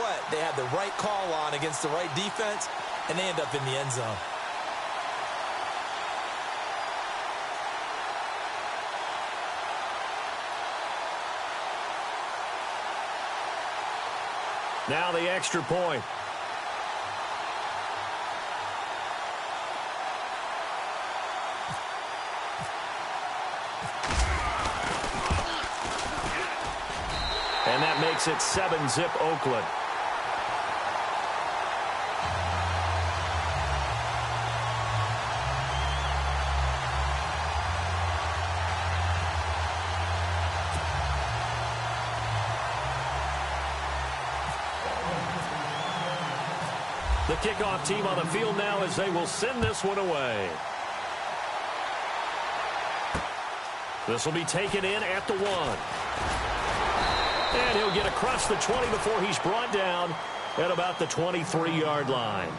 what, they had the right call on against the right defense, and they end up in the end zone. Now the extra point. And that makes it 7-zip Oakland. The kickoff team on the field now as they will send this one away. This will be taken in at the 1. And he'll get across the 20 before he's brought down at about the 23-yard line.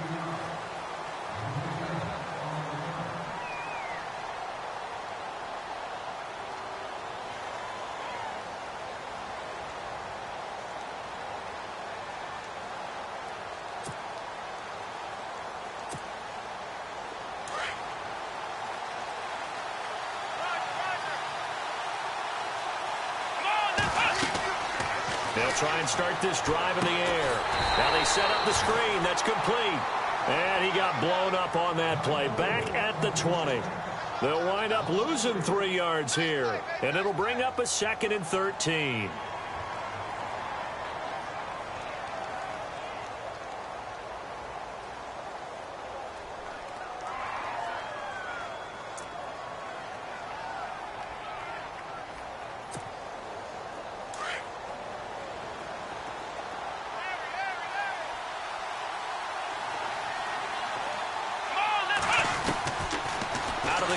They'll try and start this drive in the air. Now they set up the screen. That's complete. And he got blown up on that play. Back at the 20. They'll wind up losing 3 yards here. And it'll bring up a 2nd and 13.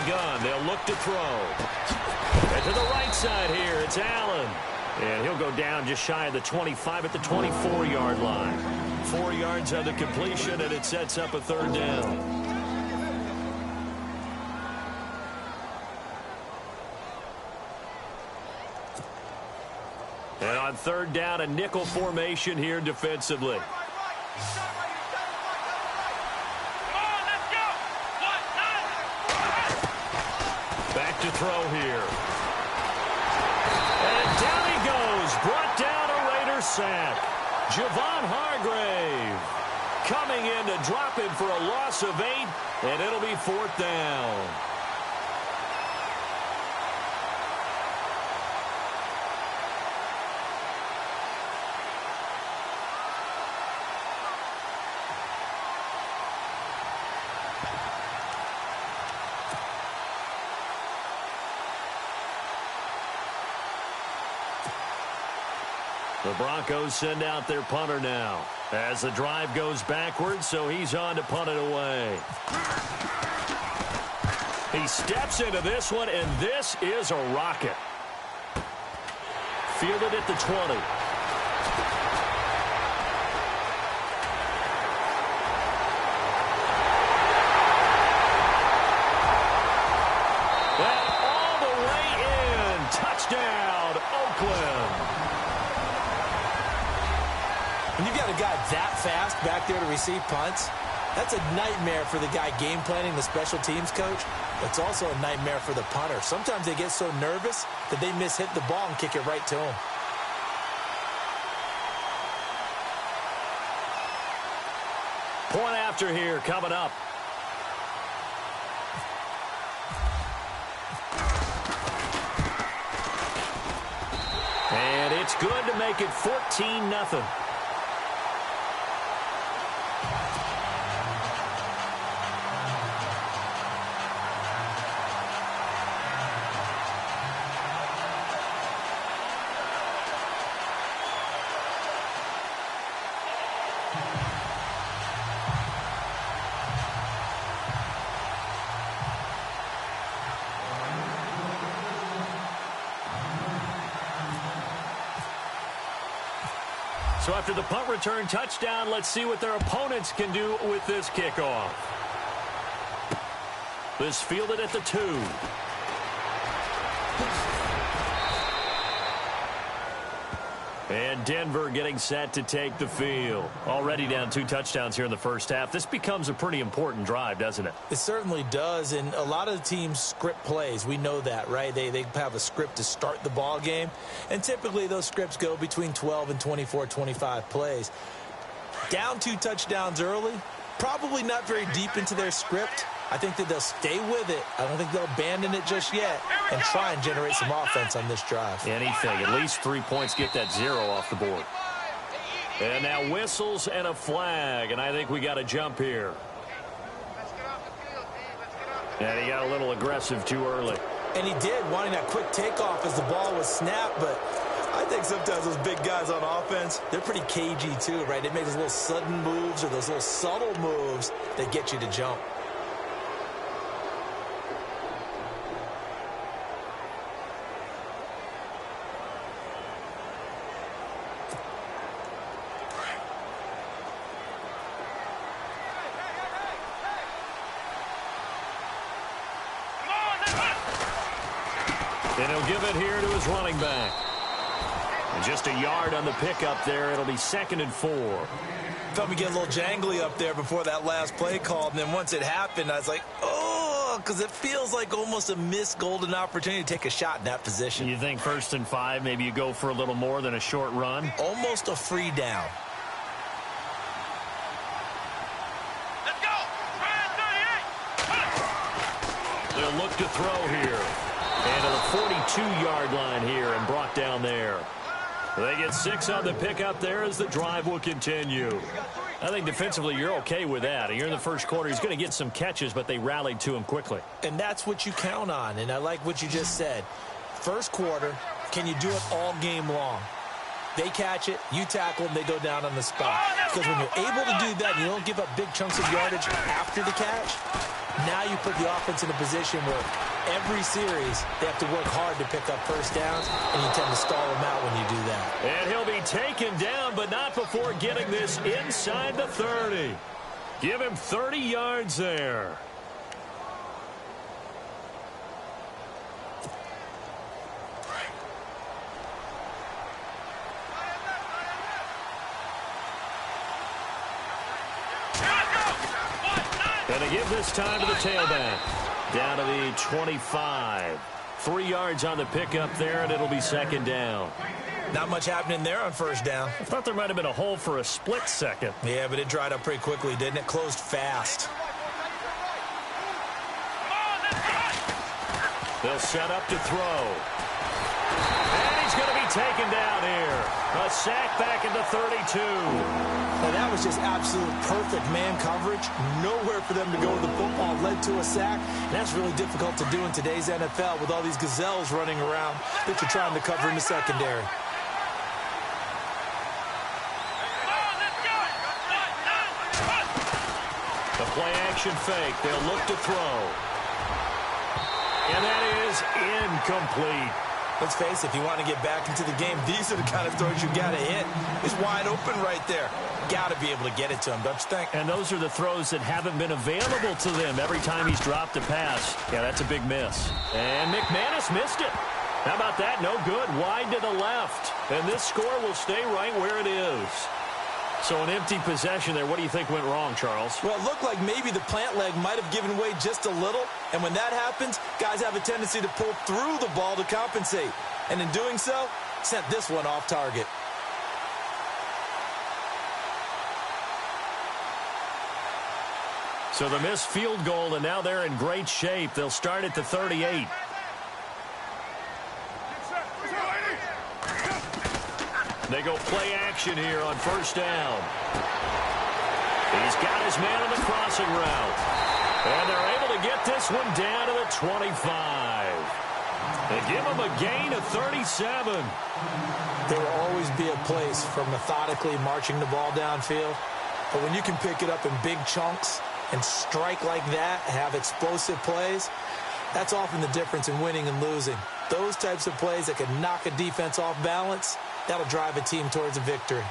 Gun. They'll look to throw. And to the right side here, it's Allen. And he'll go down just shy of the 25 at the 24-yard line. 4 yards on the completion, and it sets up a 3rd down. And on 3rd down, a nickel formation here defensively. To throw here. And down he goes. Brought down a Raider sack. Javon Hargrave coming in to drop him for a loss of 8, and it'll be 4th down. The Broncos send out their punter now as the drive goes backwards, so he's on to punt it away. He steps into this one, and this is a rocket. Fielded at the 20. And all the way in. Touchdown, Oakland. When you've got a guy that fast back there to receive punts, that's a nightmare for the guy game planning, the special teams coach. It's also a nightmare for the punter. Sometimes they get so nervous that they hit the ball and kick it right to him. Point after here coming up. And it's good to make it 14-0. So after the punt return touchdown, let's see what their opponents can do with this kickoff. This fielded at the 2. And Denver getting set to take the field. Already down 2 touchdowns here in the first half. This becomes a pretty important drive, doesn't it? It certainly does, and a lot of the teams script plays. We know that, right? They have a script to start the ball game, and typically those scripts go between 12 and 24, 25 plays. Down 2 touchdowns early, probably not very deep into their script. I think that they'll stay with it. I don't think they'll abandon it just yet and try and generate some offense on this drive. Anything. At least 3 points, get that 0 off the board. And now whistles and a flag, and I think we got a jump here. And he got a little aggressive too early. And he did, wanting that quick takeoff as the ball was snapped, but I think sometimes those big guys on offense, they're pretty cagey too, right? They make those little sudden moves or those little subtle moves that get you to jump. And he'll give it here to his running back. And just a yard on the pickup there. It'll be 2nd and 4. Felt me get a little jangly up there before that last play called, and then once it happened, I was like, oh, because it feels like almost a missed golden opportunity to take a shot in that position. You think 1st and 5, maybe you go for a little more than a short run? Almost a free down. Let's go! They'll look to throw here. And to the 42-yard line here and brought down there. They get 6 on the pickup there as the drive will continue. I think defensively you're okay with that. You're in the first quarter. He's going to get some catches, but they rallied to him quickly. And that's what you count on, and I like what you just said. First quarter, can you do it all game long? They catch it, you tackle, and they go down on the spot. Because when you're able to do that and you don't give up big chunks of yardage after the catch, now you put the offense in a position where every series they have to work hard to pick up first downs, and you tend to stall them out when you do that. And he'll be taken down, but not before getting this inside the 30. Give him 30 yards there. Going to give this time to the tailback. Down to the 25. 3 yards on the pickup there, and it'll be 2nd down. Not much happening there on first down. I thought there might have been a hole for a split second. Yeah, but it dried up pretty quickly, didn't it? Closed fast. They'll set up to throw. And he's going to be taken down here. A sack back at the 32. Well, that was just absolute perfect man coverage. Nowhere for them to go with the football. Led to a sack. And that's really difficult to do in today's NFL with all these gazelles running around that you're trying to cover in the secondary. The play action fake. They'll look to throw. And that is incomplete. Let's face it, if you want to get back into the game, these are the kind of throws you got to hit. He's wide open right there. Got to be able to get it to him, don't you think? And those are the throws that haven't been available to them every time he's dropped a pass. Yeah, that's a big miss. And McManus missed it. How about that? No good. Wide to the left. And this score will stay right where it is. So an empty possession there. What do you think went wrong, Charles? Well, it looked like maybe the plant leg might have given way just a little. And when that happens, guys have a tendency to pull through the ball to compensate. And in doing so, sent this one off target. So the missed field goal, and now they're in great shape. They'll start at the 38. They go play action here on first down. He's got his man on the crossing route. And they're able to get this one down to the 25. They give him a gain of 37. There will always be a place for methodically marching the ball downfield. But when you can pick it up in big chunks and strike like that, have explosive plays, that's often the difference in winning and losing. Those types of plays that can knock a defense off balance, that'll drive a team towards a victory.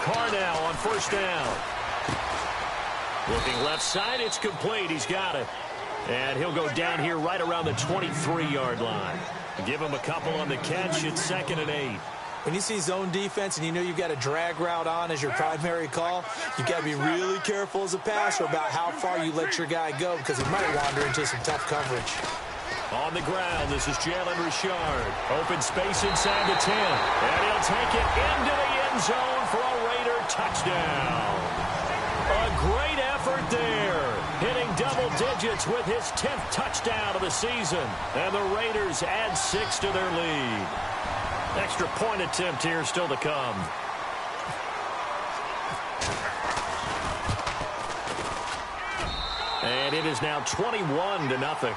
Carr now on first down. Looking left side, it's complete. He's got it. And he'll go down here right around the 23-yard line. Give him a couple on the catch. It's 2nd and 8. When you see zone defense and you know you've got a drag route on as your primary call, you've got to be really careful as a passer about how far you let your guy go because he might wander into some tough coverage. On the ground, this is Jalen Richard. Open space inside the 10. And he'll take it into the end zone for a Raider touchdown. A great effort there. Hitting double digits with his 10th touchdown of the season. And the Raiders add 6 to their lead. Extra point attempt here still to come. And it is now 21-0.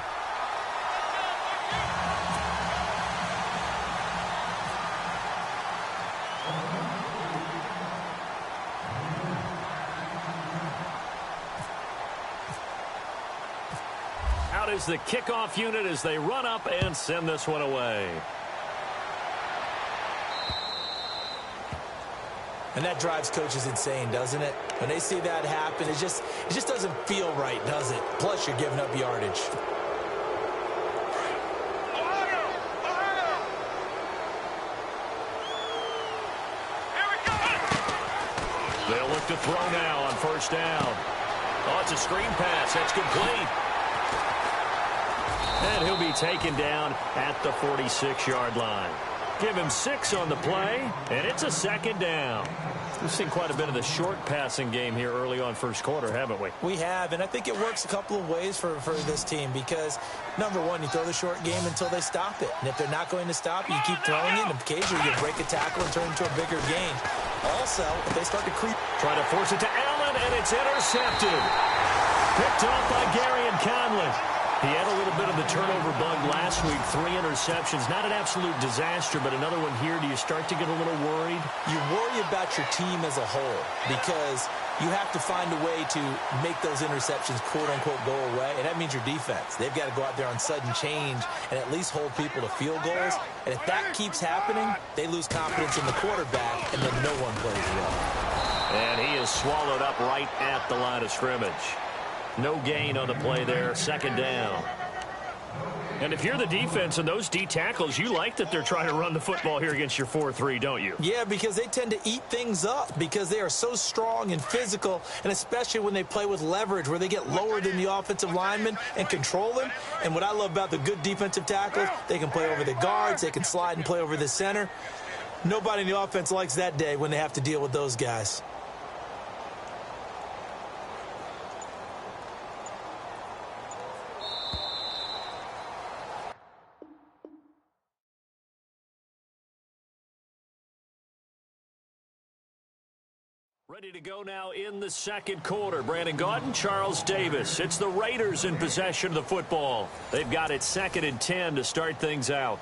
Out is the kickoff unit as they run up and send this one away. And that drives coaches insane, doesn't it? When they see that happen, it just doesn't feel right, does it? Plus, you're giving up yardage. They'll look to throw now on 1st down. Oh, it's a screen pass. That's complete. And he'll be taken down at the 46-yard line. Give him 6 on the play, and it's a 2nd down. We've seen quite a bit of the short passing game here early on first quarter, haven't we? We have, and I think it works a couple of ways for this team because, number one, you throw the short game until they stop it. And if they're not going to stop it, you keep throwing it, and occasionally you break a tackle and turn it into a bigger gain. Also, if they start to creep. Try to force it to Allen, and it's intercepted. Picked off by Gary and Conley. He had a little bit of the turnover bug last week, 3 interceptions. Not an absolute disaster, but another one here. Do you start to get a little worried? You worry about your team as a whole because you have to find a way to make those interceptions, quote-unquote, go away, and that means your defense. They've got to go out there on sudden change and at least hold people to field goals. And if that keeps happening, they lose confidence in the quarterback, and then no one plays well. And he is swallowed up right at the line of scrimmage. No gain on the play there, 2nd down. And if you're the defense and those D tackles, you like that they're trying to run the football here against your 4-3, don't you? Yeah, because they tend to eat things up because they are so strong and physical, and especially when they play with leverage where they get lower than the offensive linemen and control them. And what I love about the good defensive tackles, they can play over the guards, they can slide and play over the center. Nobody in the offense likes that day when they have to deal with those guys. Ready to go now in the 2nd quarter. Brandon Gaudin, Charles Davis. It's the Raiders in possession of the football. They've got it 2nd and 10 to start things out.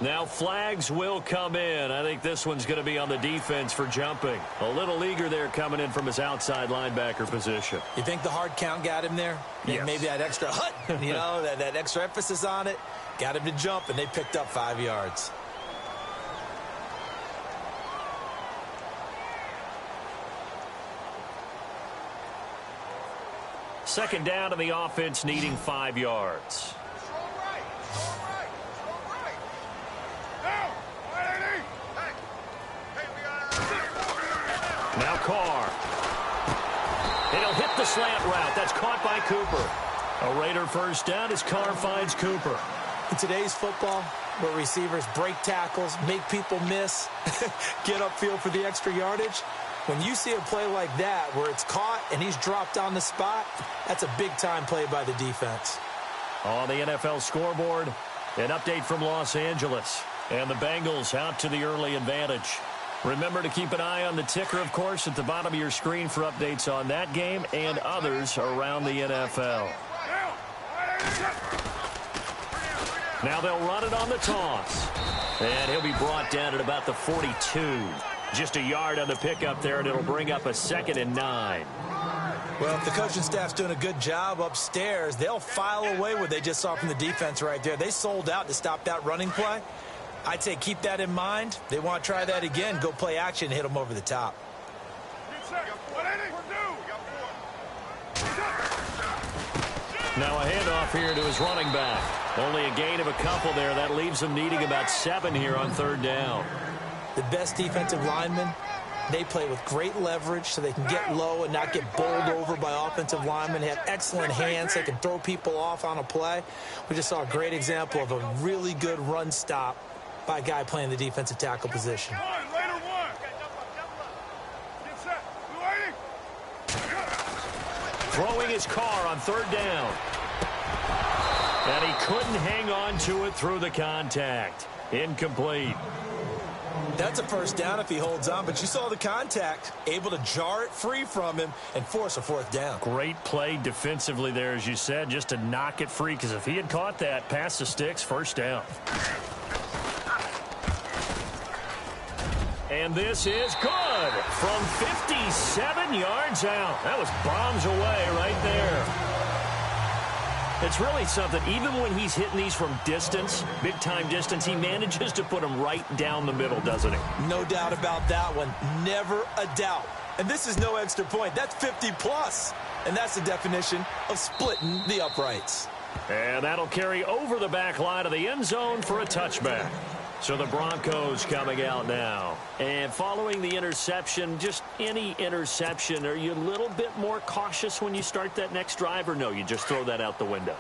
Now flags will come in. I think this one's going to be on the defense for jumping. A little eager there coming in from his outside linebacker position. You think the hard count got him there? Yes. Maybe that extra hut, you know, that extra emphasis on it. Got him to jump, and they picked up 5 yards. Second down, and the offense needing 5 yards. Now Carr. It'll hit the slant route. That's caught by Cooper. A Raider first down as Carr finds Cooper. In today's football, where receivers break tackles, make people miss, get upfield for the extra yardage, when you see a play like that where it's caught and he's dropped on the spot, that's a big-time play by the defense. On the NFL scoreboard, an update from Los Angeles. And the Bengals out to the early advantage. Remember to keep an eye on the ticker, of course, at the bottom of your screen for updates on that game and others around the NFL. Now they'll run it on the toss. And he'll be brought down at about the 42. Just a yard on the pickup there, and it'll bring up a 2nd and 9. Well, if the coaching staff's doing a good job upstairs, they'll file away what they just saw from the defense right there. They sold out to stop that running play. I'd say keep that in mind. They want to try that again, go play action, and hit them over the top. Now a handoff here to his running back. Only a gain of a couple there. That leaves him needing about 7 here on 3rd down. The best defensive linemen, they play with great leverage so they can get low and not get bowled over by offensive linemen. They have excellent hands. They can throw people off on a play. We just saw a great example of a really good run stop by a guy playing the defensive tackle position. Throwing his car on 3rd down. And he couldn't hang on to it through the contact. Incomplete. That's a 1st down if he holds on, but you saw the contact, able to jar it free from him and force a 4th down. Great play defensively there, as you said, just to knock it free, because if he had caught that, past the sticks, 1st down. And this is good from 57 yards out. That was bombs away right there. It's really something. Even when he's hitting these from distance, big-time distance, he manages to put them right down the middle, doesn't he? No doubt about that one. Never a doubt. And this is no extra point. That's 50-plus. And that's the definition of splitting the uprights. And that'll carry over the back line of the end zone for a touchback. So the Broncos coming out now. And following the interception, just any interception, are you a little bit more cautious when you start that next drive, or no, you just throw that out the window?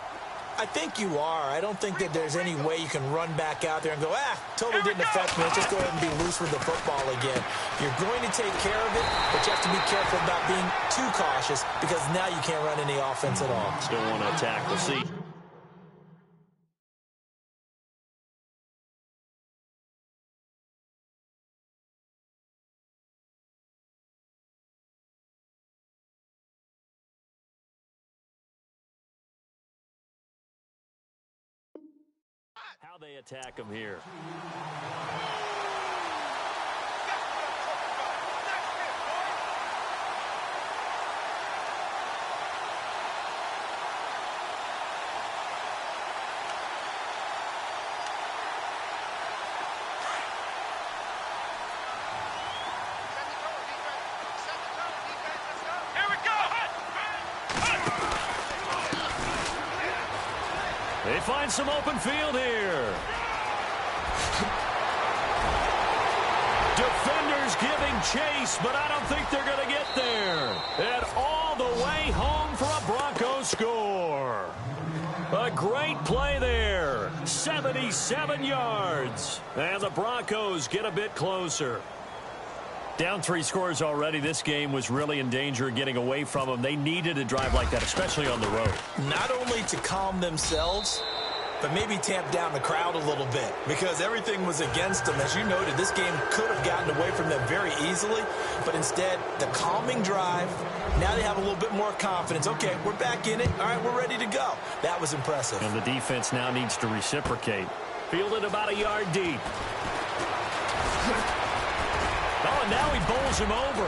I think you are. I don't think that there's any way you can run back out there and go, totally didn't affect me. Let's just go ahead and be loose with the football again. You're going to take care of it, but you have to be careful about being too cautious because now you can't run any offense at all. Still want to attack the seat. How they attack him here. They find some open field here. Defenders giving chase, but I don't think they're going to get there. And all the way home for a Broncos score. A great play there. 77 yards. And the Broncos get a bit closer. Down 3 scores already. This game was really in danger of getting away from them. They needed a drive like that, especially on the road. Not only to calm themselves, but maybe tamp down the crowd a little bit because everything was against them. As you noted, this game could have gotten away from them very easily, but instead, the calming drive, now they have a little bit more confidence. Okay, we're back in it. All right, we're ready to go. That was impressive. And the defense now needs to reciprocate. Fielded about a yard deep. Oh, and now he bowls him over.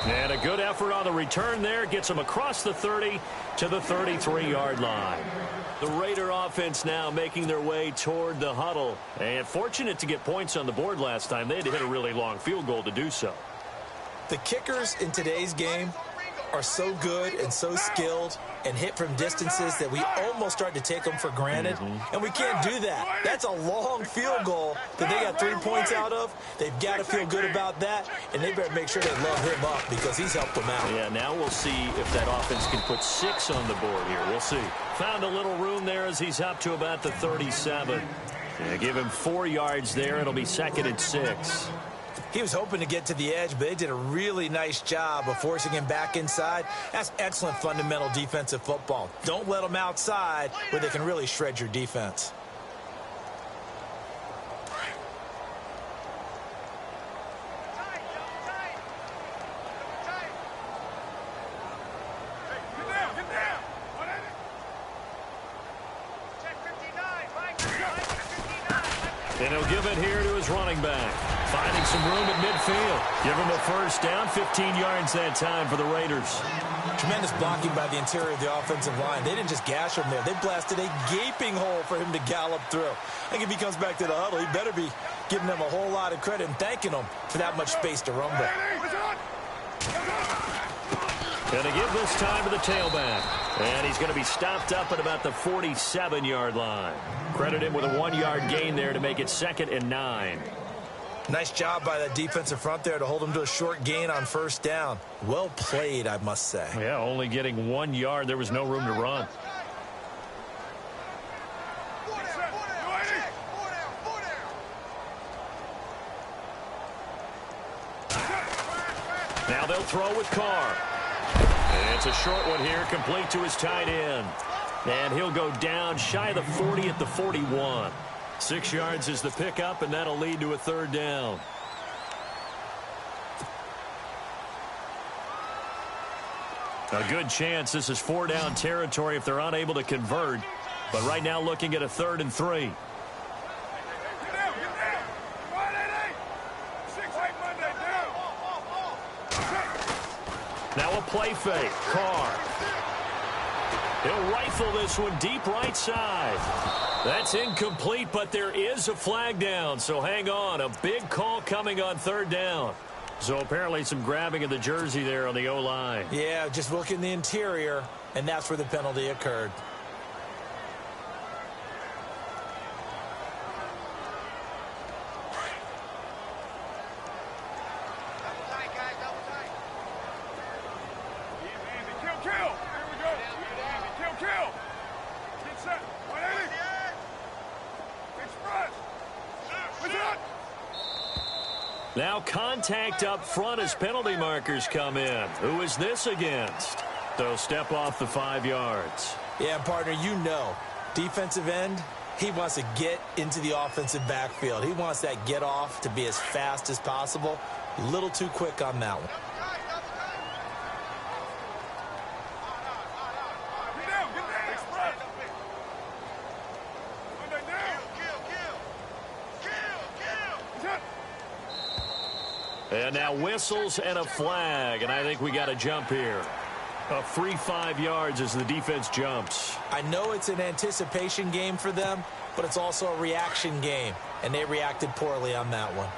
And a good effort on the return there. Gets him across the 30 to the 33-yard line. The Raider offense now making their way toward the huddle. And fortunate to get points on the board last time. They had to hit a really long field goal to do so. The kickers in today's game are so good and so skilled and hit from distances that we almost start to take them for granted. And we can't do that. That's a long field goal that they got 3 points out of. They've got to feel good about that, and they better make sure they love him up because he's helped them out. Yeah, now we'll see if that offense can put 6 on the board here. We'll see. Found a little room there as he's up to about the 37. Yeah, give him 4 yards there. It'll be 2nd and 6. He was hoping to get to the edge, but they did a really nice job of forcing him back inside. That's excellent fundamental defensive football. Don't let them outside where they can really shred your defense. And he'll give it here to his running back. Finding some room at midfield. Give him a first down, 15 yards that time for the Raiders. Tremendous blocking by the interior of the offensive line. They didn't just gash him there. They blasted a gaping hole for him to gallop through. I think if he comes back to the huddle, he better be giving them a whole lot of credit and thanking them for that much space to rumble. Going to give this time to the tailback. And he's going to be stopped up at about the 47-yard line. Credit him with a 1-yard gain there to make it 2nd and 9. Nice job by that defensive front there to hold him to a short gain on first down. Well played, I must say. Yeah, only getting 1 yard. There was no room to run. Now they'll throw with Carr. And it's a short one here, complete to his tight end. And he'll go down shy of the 40 at the 41. 6 yards is the pickup, and that'll lead to a 3rd down. A good chance this is 4-down territory if they're unable to convert. But right now looking at a 3rd and 3. Now a play fake. Carr. He'll rifle this one deep right side. That's incomplete, but there is a flag down, so hang on. A big call coming on 3rd down. So apparently some grabbing of the jersey there on the O-line. Yeah, just look in the interior, and that's where the penalty occurred. Now contact up front as penalty markers come in. Who is this against? They'll step off the 5 yards. Yeah, partner, you know, defensive end, he wants to get into the offensive backfield. He wants that get off to be as fast as possible. A little too quick on that one. And now whistles and a flag, and I think we got a jump here. A free 5 yards as the defense jumps. I know it's an anticipation game for them, but it's also a reaction game, and they reacted poorly on that one.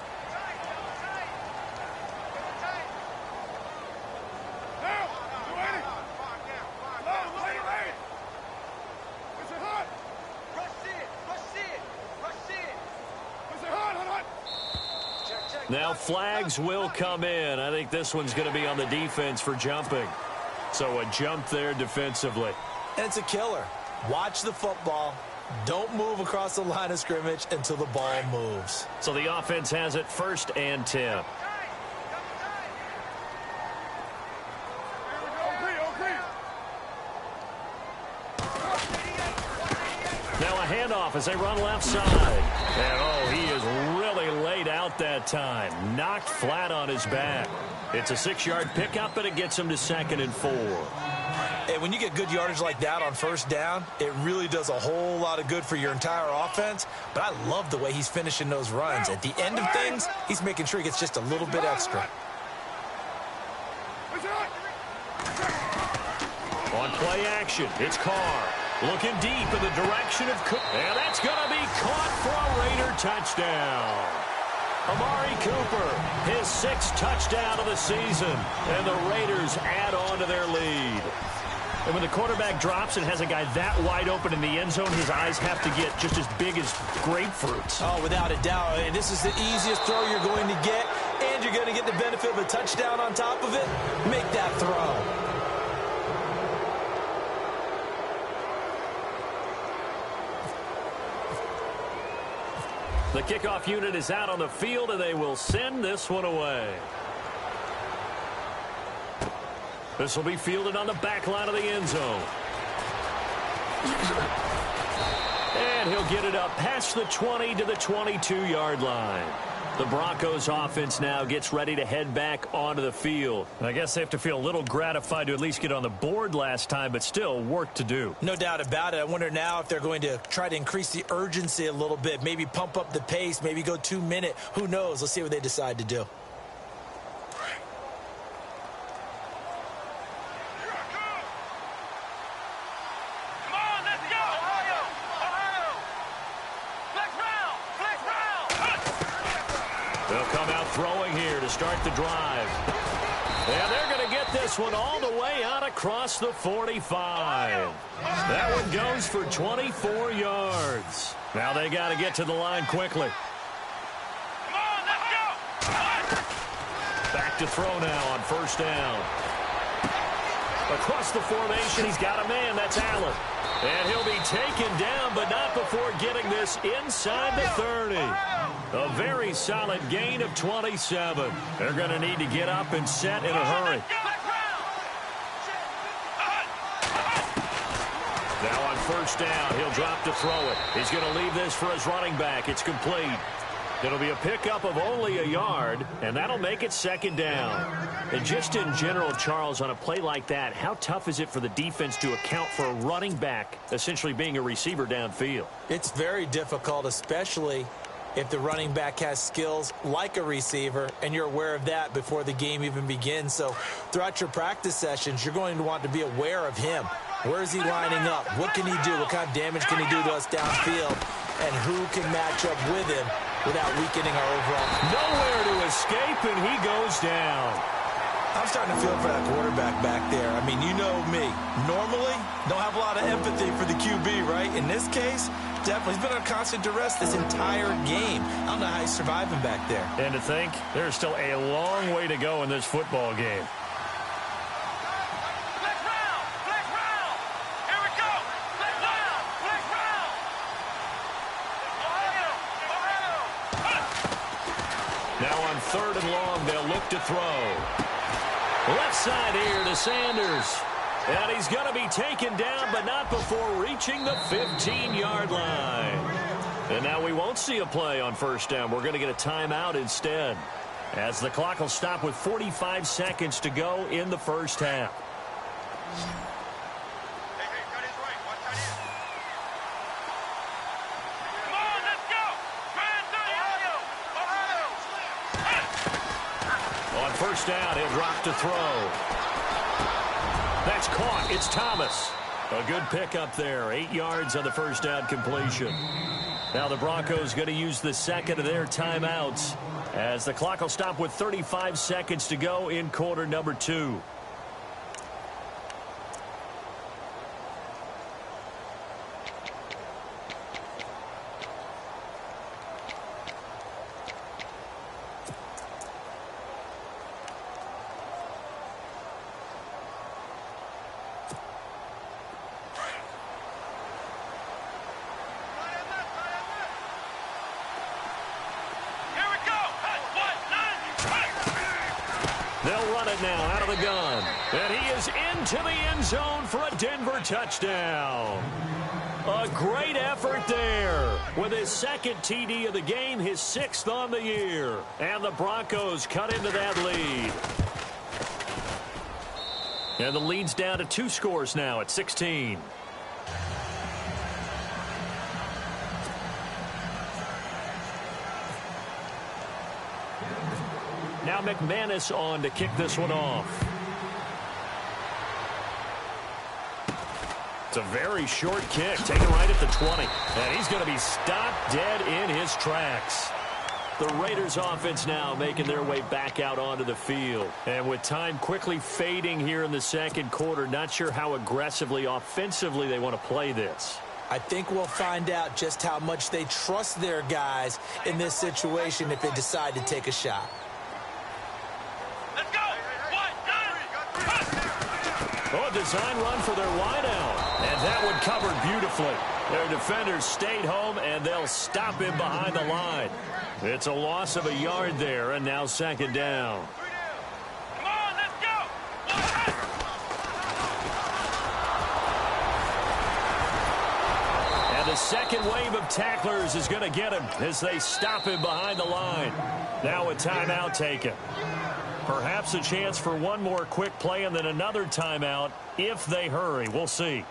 Now flags will come in. I think this one's going to be on the defense for jumping. So a jump there defensively. And it's a killer. Watch the football. Don't move across the line of scrimmage until the ball moves. So the offense has it 1st and 10. Now a handoff as they run left side. And oh, he is really laid out that time. Knocked flat on his back. It's a 6-yard pickup, and it gets him to 2nd and 4. Hey, when you get good yardage like that on first down, it really does a whole lot of good for your entire offense. But I love the way he's finishing those runs. At the end of things, he's making sure he gets just a little bit extra. On play action, it's Carr. Looking deep in the direction of Cook. And that's going to be caught for a Raider touchdown. Amari Cooper, his 6th touchdown of the season. And the Raiders add on to their lead. And when the quarterback drops and has a guy that wide open in the end zone, his eyes have to get just as big as grapefruits. Oh, without a doubt. And this is the easiest throw you're going to get. And you're going to get the benefit of a touchdown on top of it. Make that throw. The kickoff unit is out on the field, and they will send this one away. This will be fielded on the back line of the end zone. And he'll get it up past the 20 to the 22-yard line. The Broncos offense now gets ready to head back onto the field. I guess they have to feel a little gratified to at least get on the board last time, but still work to do. No doubt about it. I wonder now if they're going to try to increase the urgency a little bit, maybe pump up the pace, maybe go 2 minute. Who knows? Let's see what they decide to do. They'll come out throwing here to start the drive. And they're going to get this one all the way out across the 45. That one goes for 24 yards. Now they got to get to the line quickly. Come on, let's go! Back to throw now on first down. Across the formation, he's got a man. That's Allen. And he'll be taken down, but not before getting this inside the 30. A very solid gain of 27. They're going to need to get up and set in a hurry. Now on first down, he'll drop to throw it. He's going to leave this for his running back. It's complete. It'll be a pickup of only a yard, and that'll make it second down. And just in general, Charles, on a play like that, how tough is it for the defense to account for a running back essentially being a receiver downfield? It's very difficult, especially if the running back has skills like a receiver, and you're aware of that before the game even begins. So throughout your practice sessions, you're going to want to be aware of him. Where is he lining up? What can he do? What kind of damage can he do to us downfield? And who can match up with him without weakening our overall? Nowhere to escape, and he goes down. I'm starting to feel for that quarterback back there. I mean, you know me. Normally, don't have a lot of empathy for the QB, right? In this case, definitely. He's been under constant duress this entire game. I don't know how he's surviving back there. And to think, there's still a long way to go in this football game. Now on third and long, they'll look to throw. Left side here to Sanders. And he's going to be taken down, but not before reaching the 15-yard line. And now we won't see a play on first down. We're going to get a timeout instead, as the clock will stop with 45 seconds to go in the first half. First down, he'll drop to throw. That's caught. It's Thomas. A good pickup there. 8 yards on the first down completion. Now the Broncos going to use the second of their timeouts, as the clock will stop with 35 seconds to go in quarter number 2. They'll run it now out of the gun. And he is into the end zone for a Denver touchdown. A great effort there. With his second TD of the game, his 6th on the year. And the Broncos cut into that lead. And the lead's down to 2 scores now at 16. Now McManus on to kick this one off. It's a very short kick, taken right at the 20. And he's going to be stopped dead in his tracks. The Raiders offense now making their way back out onto the field. And with time quickly fading here in the second quarter, not sure how aggressively, offensively they want to play this. I think we'll find out just how much they trust their guys in this situation if they decide to take a shot. Oh, a design run for their wideout. And that one covered beautifully. Their defenders stayed home, and they'll stop him behind the line. It's a loss of a yard there, and now second down. Come on, let's go! And the second wave of tacklers is going to get him as they stop him behind the line. Now a timeout taken. Perhaps a chance for one more quick play and then another timeout if they hurry. We'll see.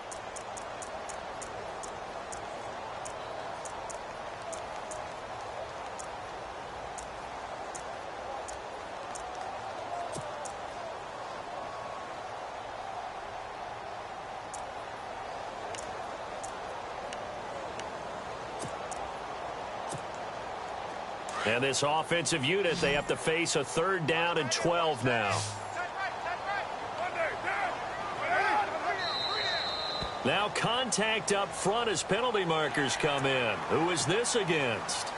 And this offensive unit, they have to face a 3rd down and 12 now. Now contact up front as penalty markers come in. Who is this against?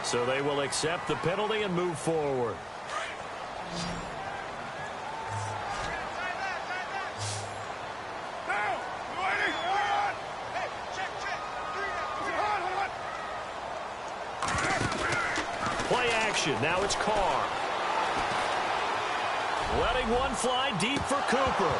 So they will accept the penalty and move forward. Play action. Now it's Carr. Letting one fly deep for Cooper.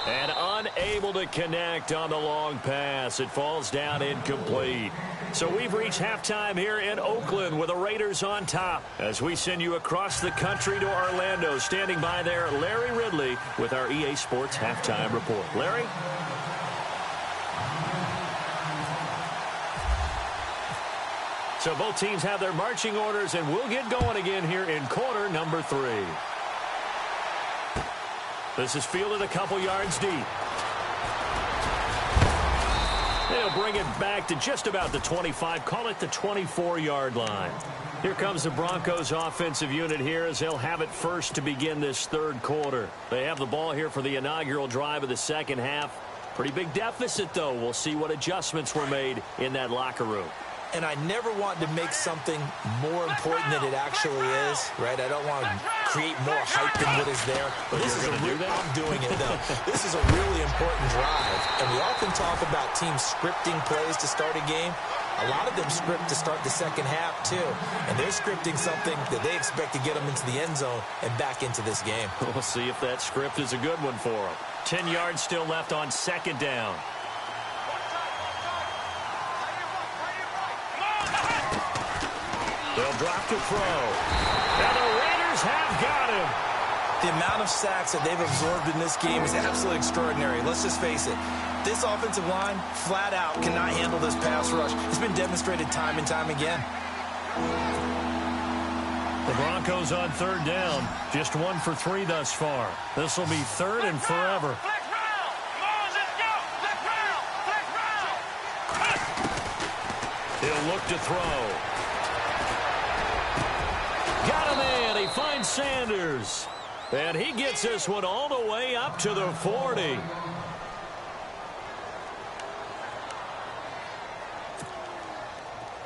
And unable to connect on the long pass. It falls down incomplete. So we've reached halftime here in Oakland with the Raiders on top. As we send you across the country to Orlando, standing by there, Larry Ridley with our EA Sports Halftime Report. Larry? So both teams have their marching orders, and we'll get going again here in quarter number 3. This is fielded a couple yards deep. They'll bring it back to just about the 25, call it the 24-yard line. Here comes the Broncos offensive unit here as they'll have it first to begin this 3rd quarter. They have the ball here for the inaugural drive of the 2nd half. Pretty big deficit, though. We'll see what adjustments were made in that locker room. And I never want to make something more important than it actually is, right? I don't want to create more hype than what is there. But this is I'm doing it, though. This is a really important drive. And we often talk about teams scripting plays to start a game. A lot of them script to start the 2nd half, too. And they're scripting something that they expect to get them into the end zone and back into this game. We'll see if that script is a good one for them. 10 yards still left on 2nd down. They'll drop to throw. And the Raiders have got him. The amount of sacks that they've absorbed in this game is absolutely extraordinary. Let's just face it. This offensive line, flat out, cannot handle this pass rush. It's been demonstrated time and time again. The Broncos on 3rd down. Just 1 for 3 thus far. This will be 3rd and forever. He'll look to throw. Got him in. He finds Sanders. And he gets this one all the way up to the 40.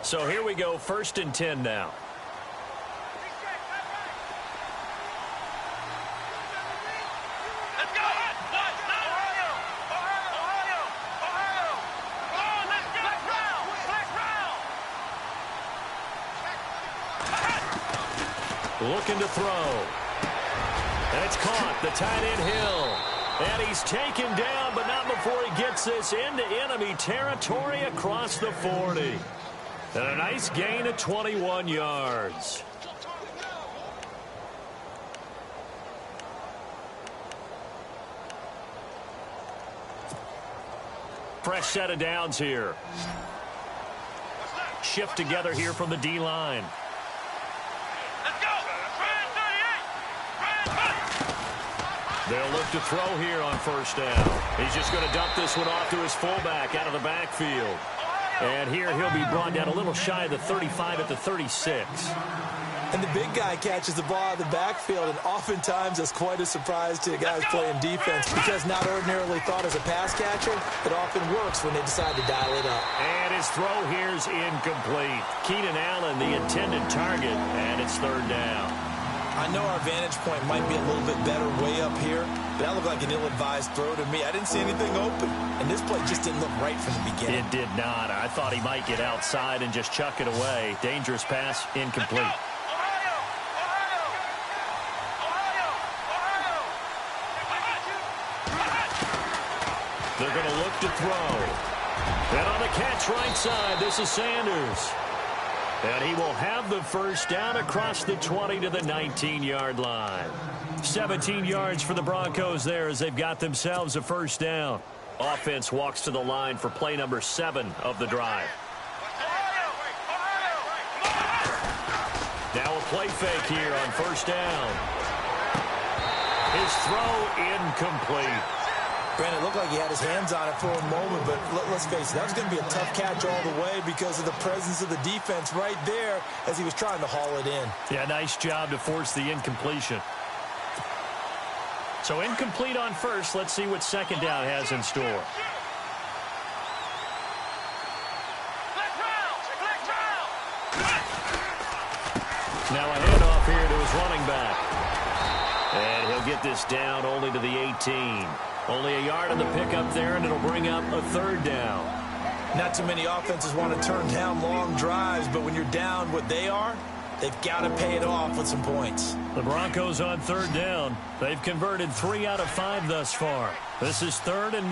So here we go, 1st and 10 now. Looking to throw. That's caught. The tight end Hill. And he's taken down, but not before he gets this into enemy territory across the 40. And a nice gain of 21 yards. Fresh set of downs here. Shift together here from the D-line. They'll look to throw here on 1st down. He's just going to dump this one off to his fullback out of the backfield. And here he'll be brought down a little shy of the 35 at the 36. And the big guy catches the ball out of the backfield, and oftentimes it's quite a surprise to the guys playing defense because not ordinarily thought as a pass catcher, it often works when they decide to dial it up. And his throw here's incomplete. Keenan Allen, the intended target, and it's 3rd down. I know our vantage point might be a little bit better way up here, but that looked like an ill-advised throw to me. I didn't see anything open, and this play just didn't look right from the beginning. It did not. I thought he might get outside and just chuck it away. Dangerous pass, incomplete. They're going to look to throw. And on the catch right side, this is Sanders. And he will have the first down across the 20 to the 19-yard line. 17 yards for the Broncos there as they've got themselves a first down. Offense walks to the line for play number 7 of the drive. Now a play fake here on first down. His throw incomplete. Brandon, it looked like he had his hands on it for a moment, but let's face it, that was going to be a tough catch all the way because of the presence of the defense right there as he was trying to haul it in. Yeah, nice job to force the incompletion. So incomplete on first. Let's see what second down has in store. Now a handoff here to his running back. And he'll get this down only to the 18. Only a yard on the pickup there, and it'll bring up a third down. Not too many offenses want to turn down long drives, but when you're down what they are, they've got to pay it off with some points. The Broncos on third down. They've converted 3 out of 5 thus far. This is 3rd and 9.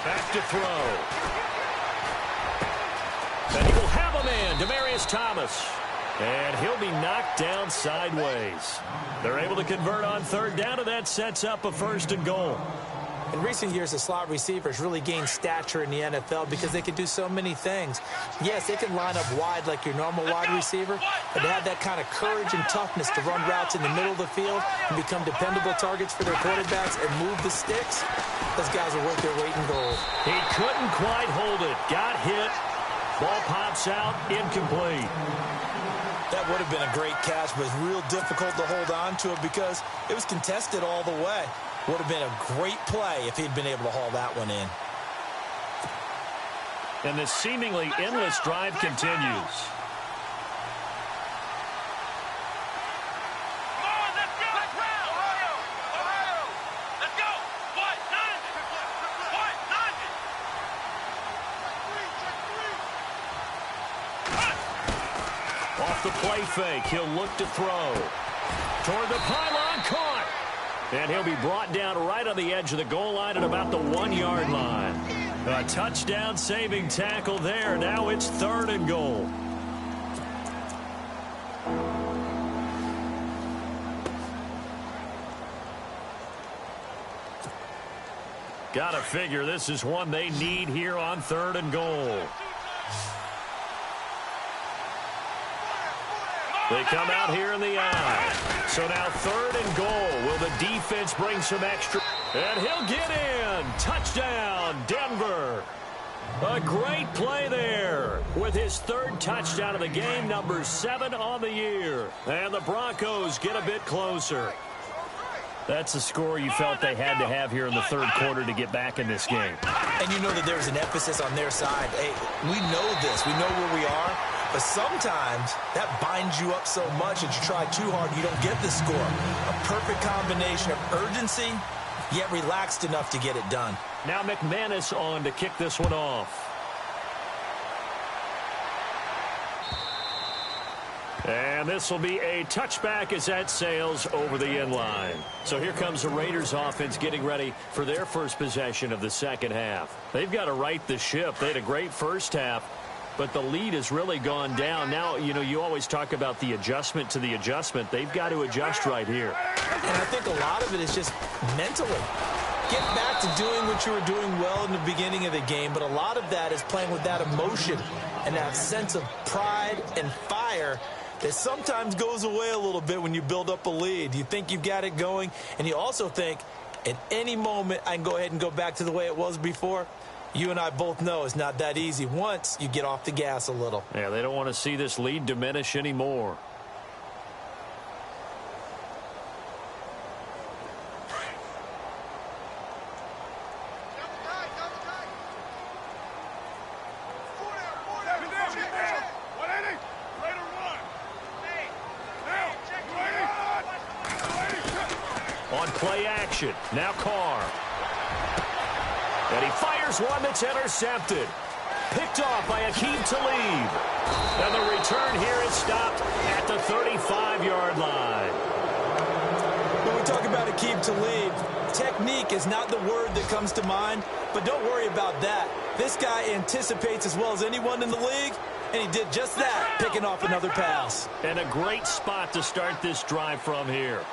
Back to throw. And he will have a man, Demaryius Thomas. And he'll be knocked down sideways. They're able to convert on third down, and that sets up a 1st and goal. In recent years, the slot receivers really gained stature in the NFL because they can do so many things. Yes, they can line up wide like your normal wide receiver, but to have that kind of courage and toughness to run routes in the middle of the field and become dependable targets for their quarterbacks and move the sticks, those guys are worth their weight in gold. He couldn't quite hold it. Got hit. Ball pops out. Incomplete. That would have been a great catch, but it's real difficult to hold on to it because it was contested all the way. Would have been a great play if he'd been able to haul that one in. And this seemingly endless drive continues. Come on, let's go! Ohio! Let's go! What? None! What? None! Off the play fake, he'll look to throw. Toward the pylon, caught. And he'll be brought down right on the edge of the goal line at about the 1-yard line. A touchdown-saving tackle there. Now it's 3rd and goal. Gotta figure this is one they need here on 3rd and goal. They come out here in the eye. So now 3rd and goal. Will the defense bring some extra? And he'll get in. Touchdown, Denver. A great play there with his 3rd touchdown of the game, number 7 on the year. And the Broncos get a bit closer. That's the score you felt they had to have here in the 3rd quarter to get back in this game. And you know that there's an emphasis on their side. Hey, we know this. We know where we are. But sometimes that binds you up so much that you try too hard, you don't get the score. A perfect combination of urgency, yet relaxed enough to get it done. Now McManus on to kick this one off. And this will be a touchback as that sails over the end line. So here comes the Raiders offense getting ready for their first possession of the second half. They've got to right the ship. They had a great first half, but the lead has really gone down. Now, you know, you always talk about the adjustment to the adjustment. They've got to adjust right here. And I think a lot of it is just mentally. Get back to doing what you were doing well in the beginning of the game, but a lot of that is playing with that emotion and that sense of pride and fire that sometimes goes away a little bit when you build up a lead. You think you've got it going, and you also think at any moment I can go ahead and go back to the way it was before. You and I both know it's not that easy once you get off the gas a little. Yeah, they don't want to see this lead diminish anymore. On play action, now Carr. And he fires one that's intercepted. Picked off by Aqib Talib. And the return here is stopped at the 35-yard line. When we talk about Aqib Talib, technique is not the word that comes to mind, but don't worry about that. This guy anticipates as well as anyone in the league, and he did just that, picking off another pass. And a great spot to start this drive from here.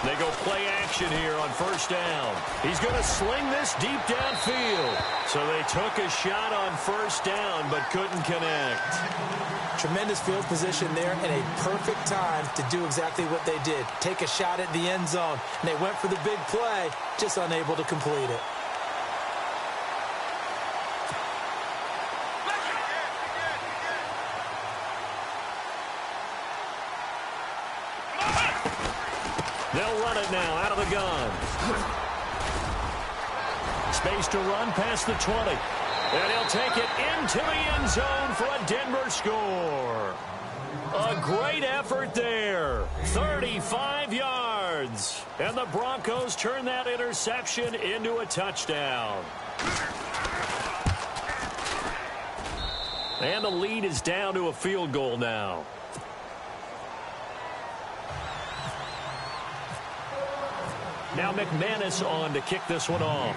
They go play action here on first down. He's going to sling this deep downfield. So they took a shot on first down but couldn't connect. Tremendous field position there and a perfect time to do exactly what they did. Take a shot at the end zone. And they went for the big play, just unable to complete it. They'll run it now out of the gun. Space to run past the 20. And he'll take it into the end zone for a Denver score. A great effort there. 35 yards. And the Broncos turn that interception into a touchdown. And the lead is down to a field goal now. Now McManus on to kick this one off.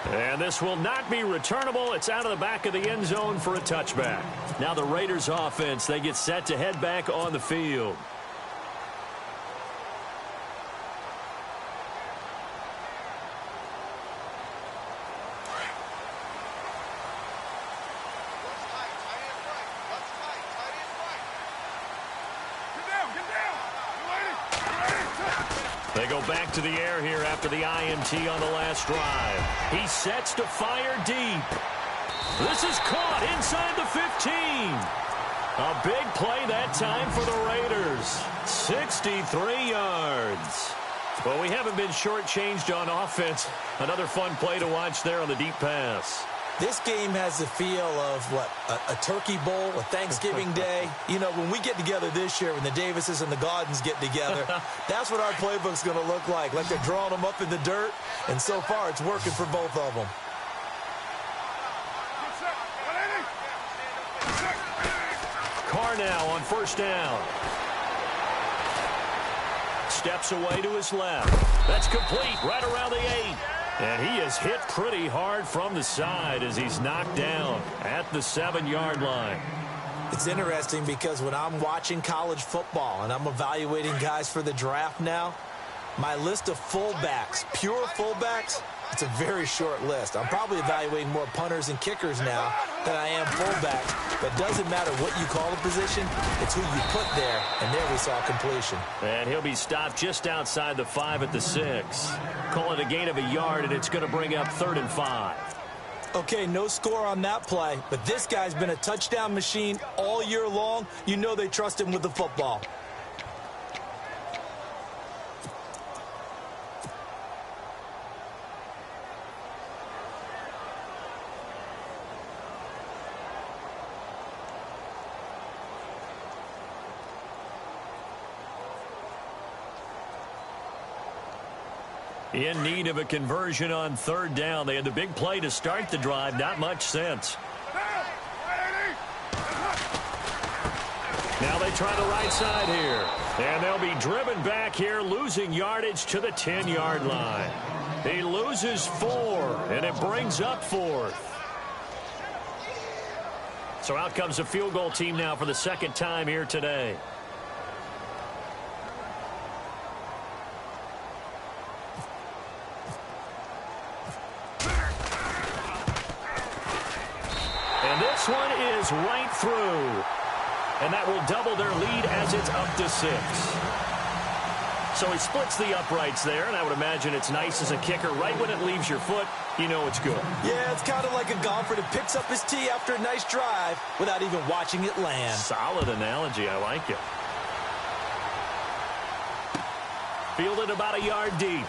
And this will not be returnable. It's out of the back of the end zone for a touchback. Now the Raiders offense, they get set to head back on the field. They go back to the air here after the INT on the last drive. He sets to fire deep. This is caught inside the 15. A big play that time for the Raiders. 63 yards. Well, we haven't been shortchanged on offense. Another fun play to watch there on the deep pass. This game has the feel of, what, a turkey bowl, a Thanksgiving day. You know, when we get together this year, when the Davises and the Gaudens get together, that's what our playbook's going to look like they're drawing them up in the dirt, and so far it's working for both of them. Carr now on first down. Steps away to his left. That's complete right around the 8. And he is hit pretty hard from the side as he's knocked down at the 7-yard line. It's interesting because when I'm watching college football and I'm evaluating guys for the draft now, my list of fullbacks, pure fullbacks, it's a very short list. I'm probably evaluating more punters and kickers now than I am fullbacks. But it doesn't matter what you call a position, it's who you put there. And there we saw completion. And he'll be stopped just outside the 5 at the 6. Call it a gain of a yard, and it's going to bring up 3rd and 5. Okay, no score on that play, but this guy's been a touchdown machine all year long. You know they trust him with the football. In need of a conversion on 3rd down. They had the big play to start the drive. Not much sense. Now they try the right side here. And they'll be driven back here, losing yardage to the 10-yard line. He loses 4, and it brings up 4th. So out comes the field goal team now for the 2nd time here today. And this one is right through. And that will double their lead as it's up to 6. So he splits the uprights there, and I would imagine it's nice as a kicker. Right when it leaves your foot, you know it's good. Yeah, it's kind of like a golfer that picks up his tee after a nice drive without even watching it land. Solid analogy. I like it. Fielded about a yard deep.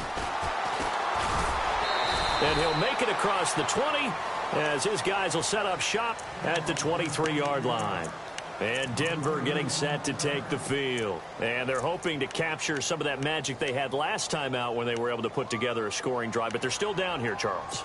And he'll make it across the 20 as his guys will set up shop at the 23-yard line. And Denver getting set to take the field. And they're hoping to capture some of that magic they had last time out when they were able to put together a scoring drive. But they're still down here, Charles.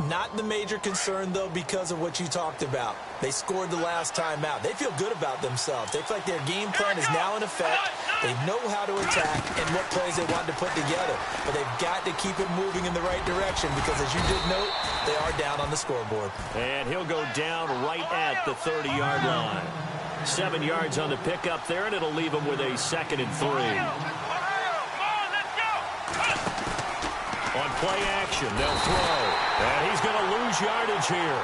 Not the major concern, though, because of what you talked about. They scored the last time out. They feel good about themselves. They feel like their game plan is now in effect. They know how to attack and what plays they want to put together. But they've got to keep it moving in the right direction because, as you did note, they are down on the scoreboard. And he'll go down right at the 30-yard line. 7 yards on the pickup there, and it'll leave him with a 2nd and 3. On play action, they'll throw. And he's going to lose yardage here,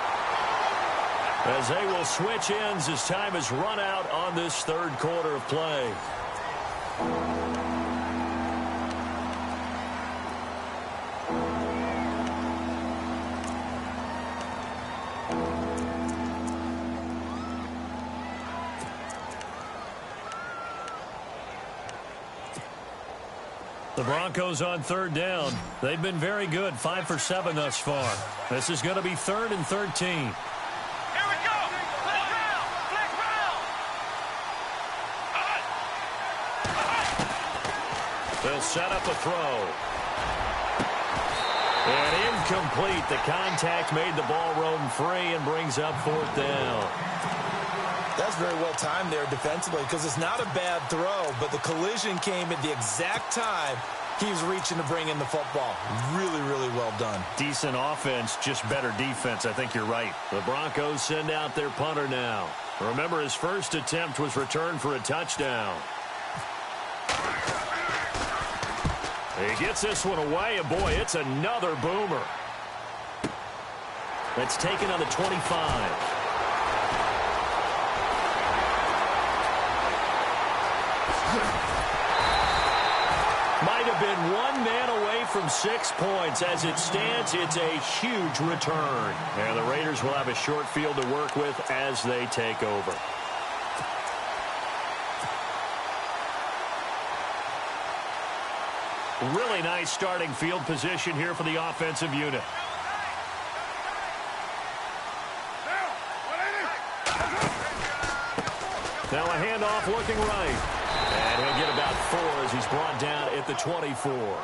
as they will switch ends as time has run out on this 3rd quarter of play. The Broncos on 3rd down. They've been very good, 5 for 7 thus far. This is going to be 3rd and 13. Here we go. Flag round. Flag round. They'll set up a throw. And incomplete. The contact made the ball roam free and brings up 4th down. That's very well timed there defensively because it's not a bad throw, but the collision came at the exact time he was reaching to bring in the football. Really, really well done. Decent offense, just better defense. I think you're right. The Broncos send out their punter now. Remember, his first attempt was returned for a touchdown. He gets this one away, and boy, it's another boomer. That's taken on the 25. Might have been one man away from 6 points. As it stands, it's a huge return. And the Raiders will have a short field to work with as they take over. Really nice starting field position here for the offensive unit. Now a handoff looking right. And he'll get about 4 as he's brought down at the 24. Well,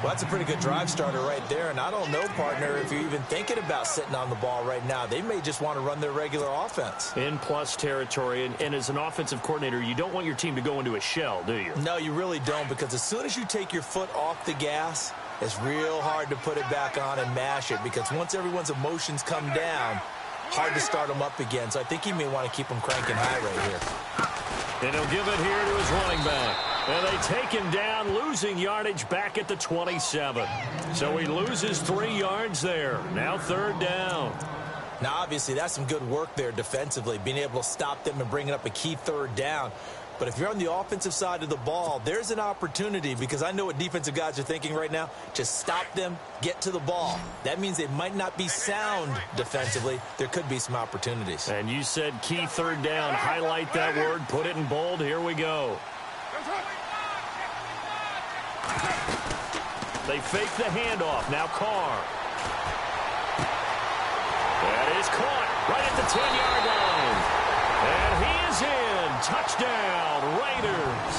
that's a pretty good drive starter right there. And I don't know, partner, if you're even thinking about sitting on the ball right now. They may just want to run their regular offense. In plus territory. And as an offensive coordinator, you don't want your team to go into a shell, do you? No, you really don't, because as soon as you take your foot off the gas, it's real hard to put it back on and mash it, because once everyone's emotions come down, hard to start them up again. So I think he may want to keep them cranking high right here. And he'll give it here to his running back. And they take him down, losing yardage back at the 27. So he loses 3 yards there. Now 3rd down. Now, obviously, that's some good work there defensively, being able to stop them and bringing up a key 3rd down. But if you're on the offensive side of the ball, there's an opportunity, because I know what defensive guys are thinking right now. Just stop them, get to the ball. That means they might not be sound defensively. There could be some opportunities. And you said key 3rd down. Highlight that word. Put it in bold. Here we go. They fake the handoff. Now Carr. That is caught right at the 10-yard line. And he is in. Touchdown, Raiders.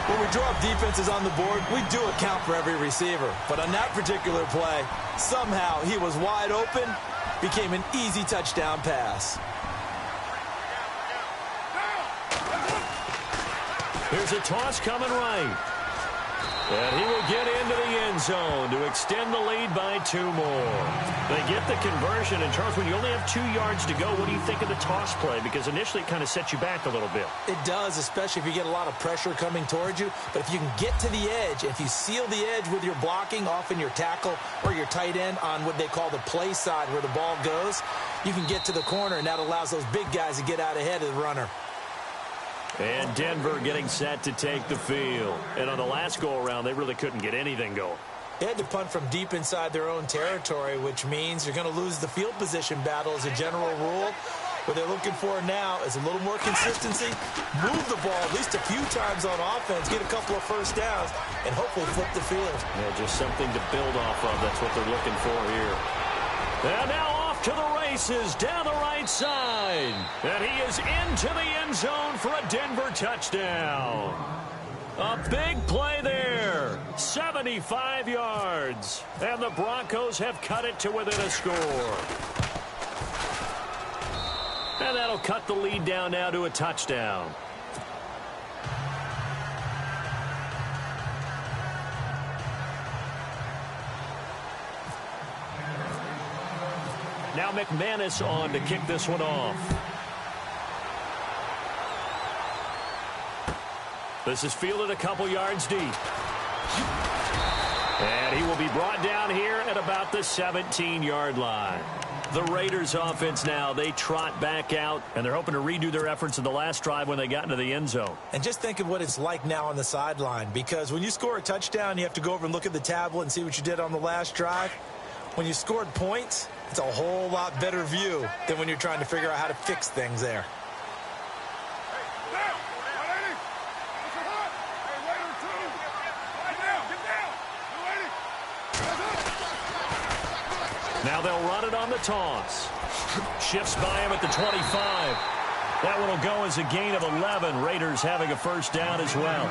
When we draw up defenses on the board, we do account for every receiver. But on that particular play, somehow he was wide open, became an easy touchdown pass. Here's a toss coming right. And he will get into the end zone to extend the lead by 2 more. They get the conversion. And, Charles, when you only have 2 yards to go, what do you think of the toss play? Because initially it kind of sets you back a little bit. It does, especially if you get a lot of pressure coming towards you. But if you can get to the edge, if you seal the edge with your blocking, often your tackle or your tight end on what they call the play side where the ball goes, you can get to the corner, and that allows those big guys to get out ahead of the runner. And Denver getting set to take the field. And on the last go-around, they really couldn't get anything going. They had to punt from deep inside their own territory, which means you're going to lose the field position battle as a general rule. What they're looking for now is a little more consistency, move the ball at least a few times on offense, get a couple of first downs, and hopefully flip the field. Yeah, just something to build off of. That's what they're looking for here. And now off to the races down the right side. And he is into the end zone for a Denver touchdown. A big play there. 75 yards. And the Broncos have cut it to within a score. And that'll cut the lead down now to a touchdown. Now McManus on to kick this one off. This is fielded a couple yards deep. And he will be brought down here at about the 17-yard line. The Raiders offense now, they trot back out, and they're hoping to redo their efforts in the last drive when they got into the end zone. And just think of what it's like now on the sideline, because when you score a touchdown, you have to go over and look at the tablet and see what you did on the last drive. When you scored points, it's a whole lot better view than when you're trying to figure out how to fix things there. Now they'll run it on the toss. Shifts by him at the 25. That one will go as a gain of 11. Raiders having a first down as well.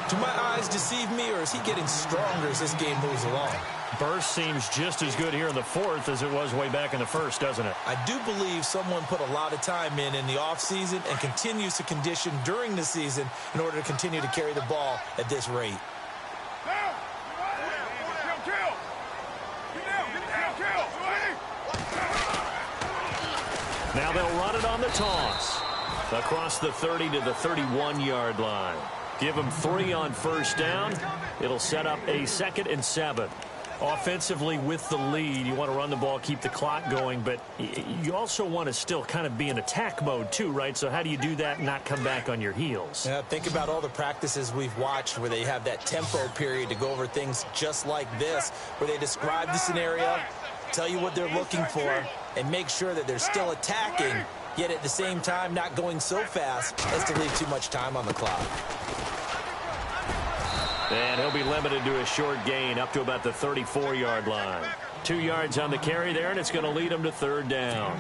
Do my eyes deceive me, or is he getting stronger as this game moves along? Burst seems just as good here in the fourth as it was way back in the first, doesn't it? I do believe someone put a lot of time in the offseason and continues to condition during the season in order to continue to carry the ball at this rate. Now they'll run it on the toss. Across the 30 to the 31-yard line. Give them 3 on first down. It'll set up a 2nd and 7. Offensively with the lead, you want to run the ball, keep the clock going, but you also want to still kind of be in attack mode too, right? So how do you do that and not come back on your heels? Yeah, think about all the practices we've watched where they have that tempo period to go over things just like this, where they describe the scenario, tell you what they're looking for, and make sure that they're still attacking, yet at the same time not going so fast as to leave too much time on the clock. And he'll be limited to a short gain up to about the 34-yard line. 2 yards on the carry there, and it's going to lead him to 3rd down.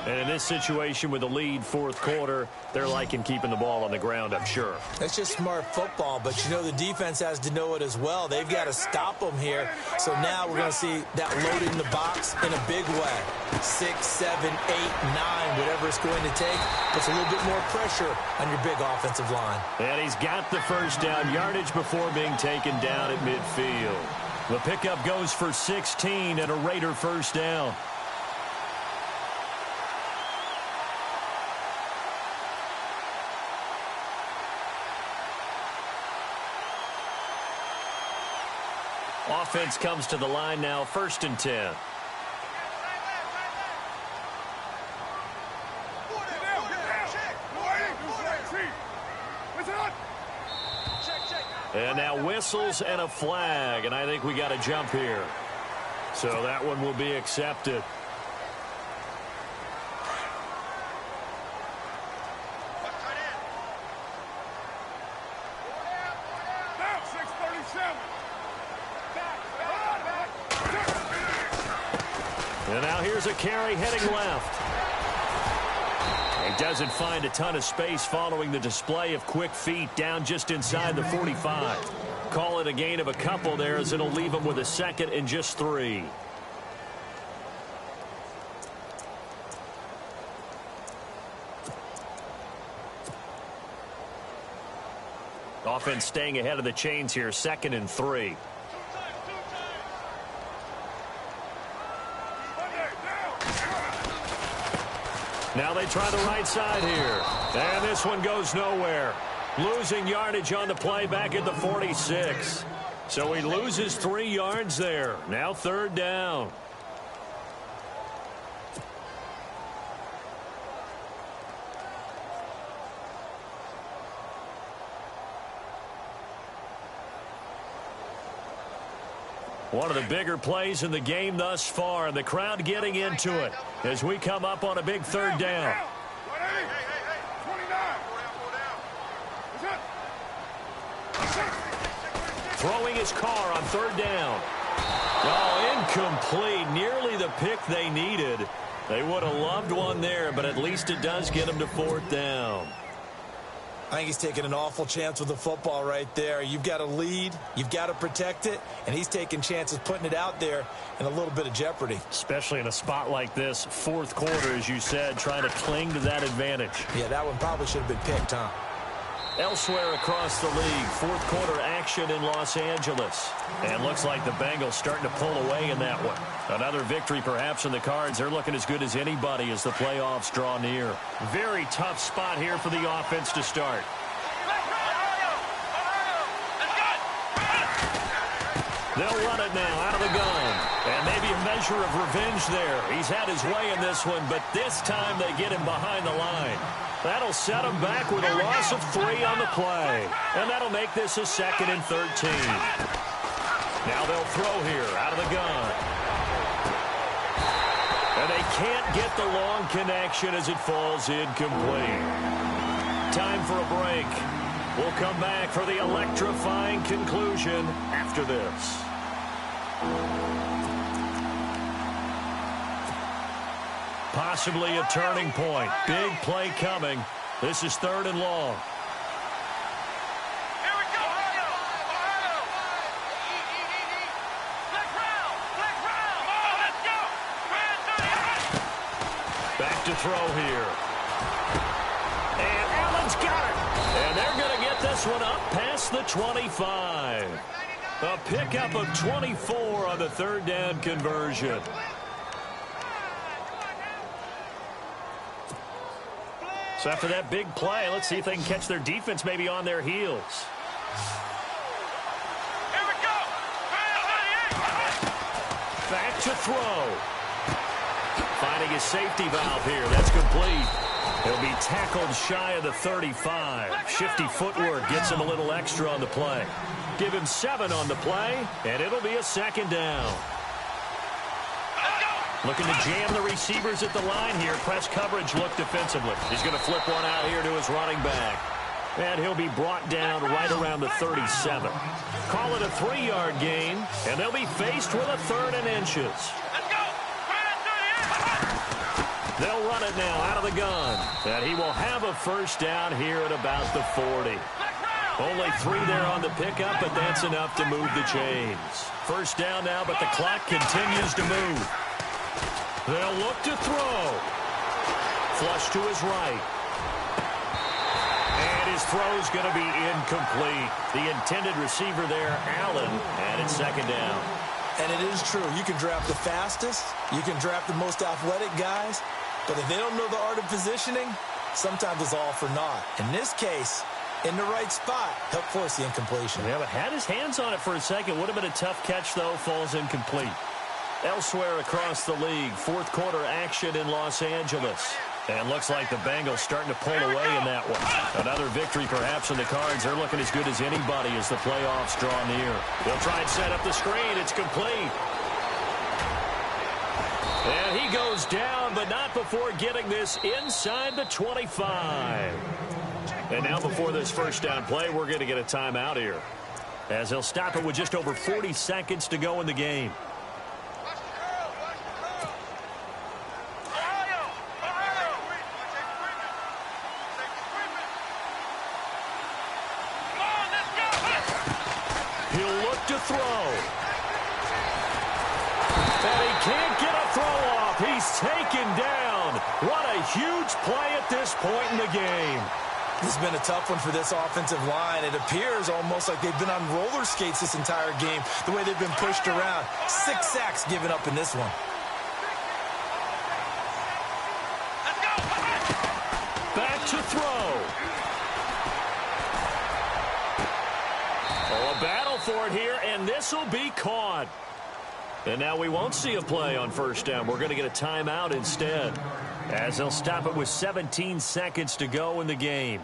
And in this situation with the lead, 4th quarter, they're liking keeping the ball on the ground, I'm sure. That's just smart football, but you know the defense has to know it as well. They've got to stop them here. So now we're going to see that load in the box in a big way. 6, 7, 8, 9, whatever it's going to take, puts a little bit more pressure on your big offensive line. And he's got the first down yardage before being taken down at midfield. The pickup goes for 16 and a Raider first down. Offense comes to the line now, 1st and 10. And now whistles and a flag, and I think we got a jump here. So that one will be accepted. And now here's a carry heading left. He doesn't find a ton of space following the display of quick feet down just inside the 45. Call it a gain of a couple there as it'll leave him with a 2nd and just 3. Offense staying ahead of the chains here, 2nd and 3. Now they try the right side here. And this one goes nowhere. Losing yardage on the play back at the 46. So he loses 3 yards there. Now 3rd down. One of the bigger plays in the game thus far, and the crowd getting into it as we come up on a big 3rd down. Throwing his car on 3rd down. Oh, incomplete. Nearly the pick they needed. They would have loved one there, but at least it does get them to 4th down. I think he's taking an awful chance with the football right there. You've got to lead, you've got to protect it, and he's taking chances putting it out there in a little bit of jeopardy. Especially in a spot like this, fourth quarter, as you said, trying to cling to that advantage. Yeah, that one probably should have been picked, huh? Elsewhere across the league, fourth quarter action in Los Angeles. And looks like the Bengals starting to pull away in that one. Another victory perhaps in the cards. They're looking as good as anybody as the playoffs draw near. Very tough spot here for the offense to start. They'll run it now out of the gun. And maybe a measure of revenge there. He's had his way in this one, but this time they get him behind the line. That'll set him back with a loss of 3 on the play. And that'll make this a 2nd and 13. Now they'll throw here out of the gun. And they can't get the long connection as it falls incomplete. Time for a break. We'll come back for the electrifying conclusion after this. Possibly a turning point. Big play coming. This is 3rd and long. Here we go. Ohio. Flex round. Come on, let's go. Back to throw here. And Allen's got it. And they're going to get this one up past the 25. A pickup of 24 on the 3rd down conversion. So after that big play, let's see if they can catch their defense maybe on their heels. Here we go. Back to throw. Finding his safety valve here. That's complete. He'll be tackled shy of the 35. Shifty footwork gets him a little extra on the play. Give him 7 on the play, and it'll be a 2nd down. Looking to jam the receivers at the line here. Press coverage look defensively. He's going to flip one out here to his running back. And he'll be brought down right around the 37. Call it a 3-yard gain, and they'll be faced with a 3rd and inches. Let's go. They'll run it now out of the gun. And he will have a 1st down here at about the 40. Only 3 there on the pickup, but that's enough to move the chains. 1st down now, but the clock continues to move. They'll look to throw. Flush to his right. And his throw's going to be incomplete. The intended receiver there, Allen, and it's 2nd down. And it is true. You can draft the fastest. You can draft the most athletic guys. But if they don't know the art of positioning, sometimes it's all for naught. In this case, in the right spot, help force the incompletion. Yeah, but had his hands on it for a second. Would have been a tough catch, though. Falls incomplete. Elsewhere across the league, fourth quarter action in Los Angeles. And looks like the Bengals starting to pull away in that one. Another victory perhaps in the cards. They're looking as good as anybody as the playoffs draw near. They'll try and set up the screen. It's complete. And he goes down, but not before getting this inside the 25. And now before this 1st down play, we're going to get a timeout here, as they'll stop it with just over 40 seconds to go in the game. He'll look to throw. And he can't get a throw off. He's taken down. What a huge play at this point in the game. This has been a tough one for this offensive line. It appears almost like they've been on roller skates this entire game, the way they've been pushed around. 6 sacks given up in this one. Back to throw. Oh, a battle for it here, and this will be caught. And now we won't see a play on 1st down. We're going to get a timeout instead, as they'll stop it with 17 seconds to go in the game.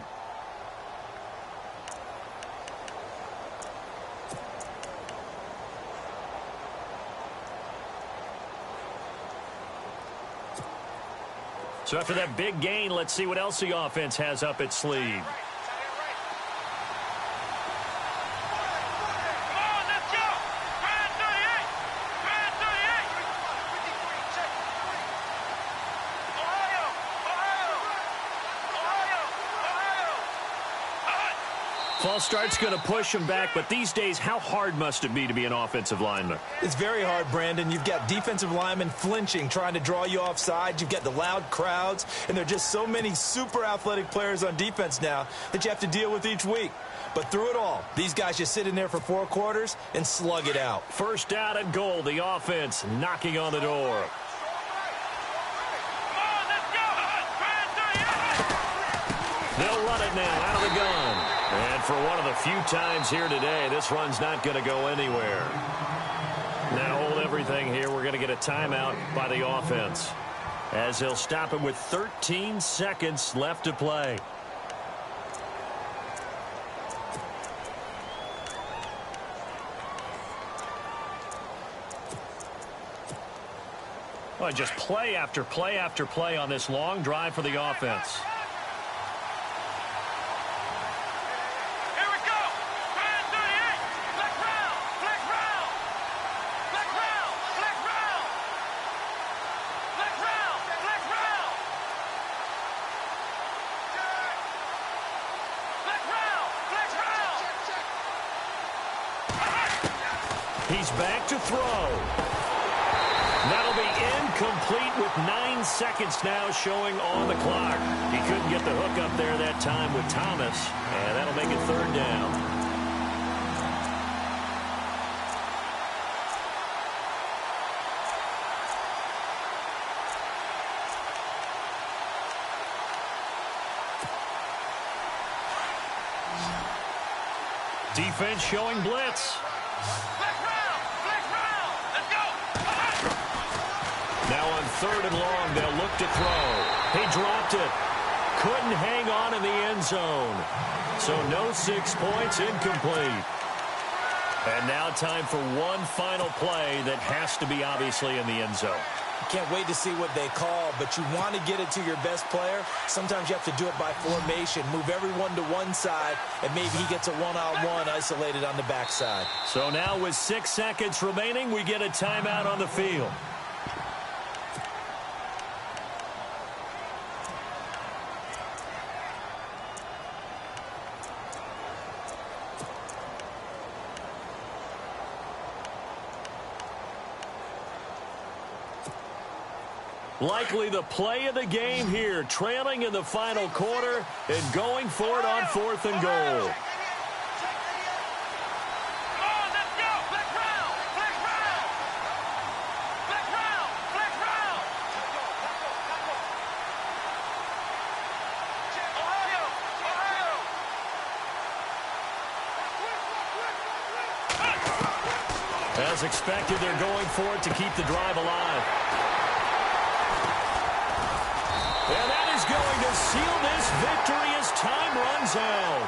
So after that big gain, let's see what else the offense has up its sleeve. False start's going to push him back, but these days, how hard must it be to be an offensive lineman? It's very hard, Brandon. You've got defensive linemen flinching, trying to draw you offside. You've got the loud crowds, and there are just so many super athletic players on defense now that you have to deal with each week. But through it all, these guys just sit in there for 4 quarters and slug it out. First down and goal, the offense knocking on the door. They'll run it now out of the gun. And for one of the few times here today, this run's not going to go anywhere. Now hold everything here. We're going to get a timeout by the offense, as they'll stop it with 13 seconds left to play. Well, just play after play after play on this long drive for the offense. He's back to throw. That'll be incomplete with 9 seconds now showing on the clock. He couldn't get the hook up there that time with Thomas, and that'll make it 3rd down. Defense showing blitz. Now on 3rd and long, they'll look to throw. He dropped it. Couldn't hang on in the end zone. So no 6 points, incomplete. And now time for one final play that has to be obviously in the end zone. Can't wait to see what they call, but you want to get it to your best player. Sometimes you have to do it by formation. Move everyone to one side, and maybe he gets a one-on-one isolated on the backside. So now with 6 seconds remaining, we get a timeout on the field. Likely the play of the game here, trailing in the final quarter and going for it on 4th and goal. As expected, they're going for it to keep the drive alive. And that is going to seal this victory as time runs out.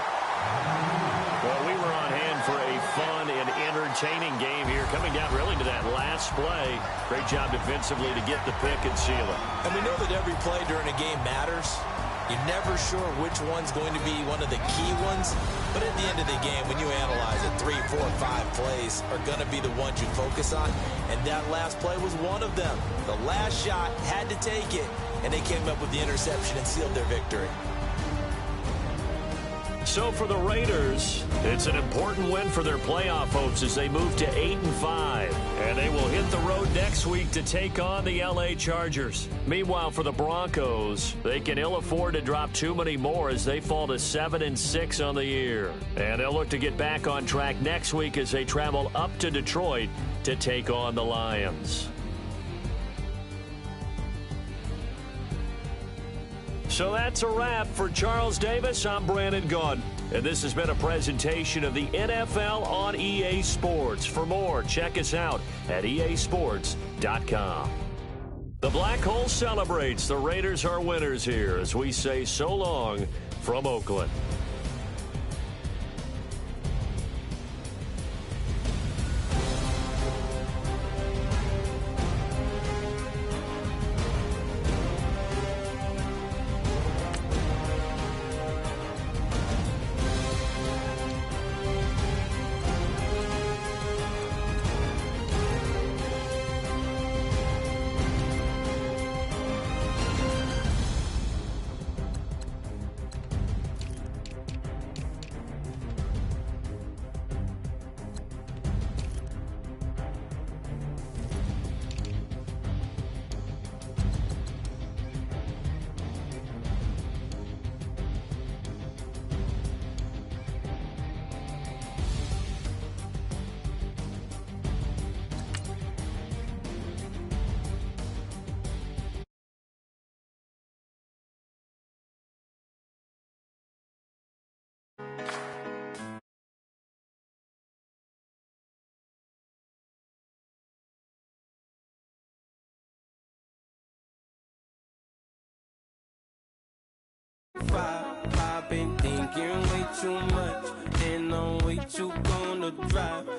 Well, we were on hand for a fun and entertaining game here, coming down really to that last play. Great job defensively to get the pick and seal it. And we know that every play during a game matters. You're never sure which one's going to be one of the key ones. But at the end of the game, when you analyze it, 3, 4, 5 plays are going to be the ones you focus on. And that last play was one of them. The last shot had to take it, and they came up with the interception and sealed their victory. So for the Raiders, it's an important win for their playoff hopes as they move to 8-5. And they will hit the road next week to take on the LA Chargers. Meanwhile, for the Broncos, they can ill afford to drop too many more as they fall to 7-6 on the year. And they'll look to get back on track next week as they travel up to Detroit to take on the Lions. So that's a wrap. For Charles Davis, I'm Brandon Gaudin. And this has been a presentation of the NFL on EA Sports. For more, check us out at easports.com. The Black Hole celebrates. The Raiders are winners here as we say so long from Oakland. 5. I've been thinking way too much, and I'm way too gonna drive.